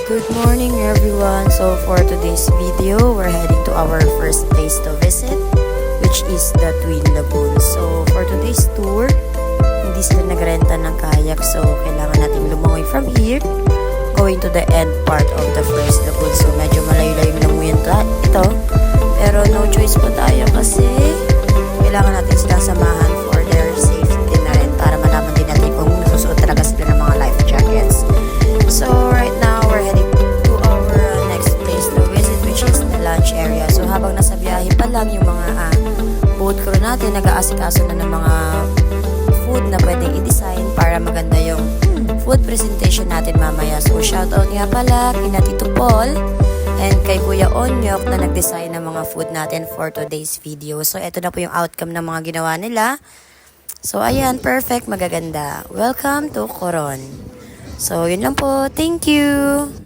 Good morning everyone. So for today's video, we're heading to our first place to visit, which is the Twin Lagoon. So for today's tour, hindi sila nagrenta ng kayak, so kailangan natin lumangoy from here going to the end part of the first lagoon. So medyo malayo-layo lang yun ito, pero no choice po tayo kasi kailangan natin silang samahan for their safety na rin para malaman din natin kung nasusuot talaga sila ng mga life jackets. So right now, we're heading to our next place to visit, which is the lunch area. So habang nasa biyahe pa lang yung mga boat crew natin, nag-aasikaso na ng mga food na pwedeng i-design para maganda yung food presentation natin mamaya. So shoutout nga pala kina Tito Paul and kay Kuya Onyok na nag-design ng mga food natin for today's video. So eto na po yung outcome ng mga ginawa nila. So ayan, perfect, magaganda. Welcome to Coron. So yun lang po. Thank you!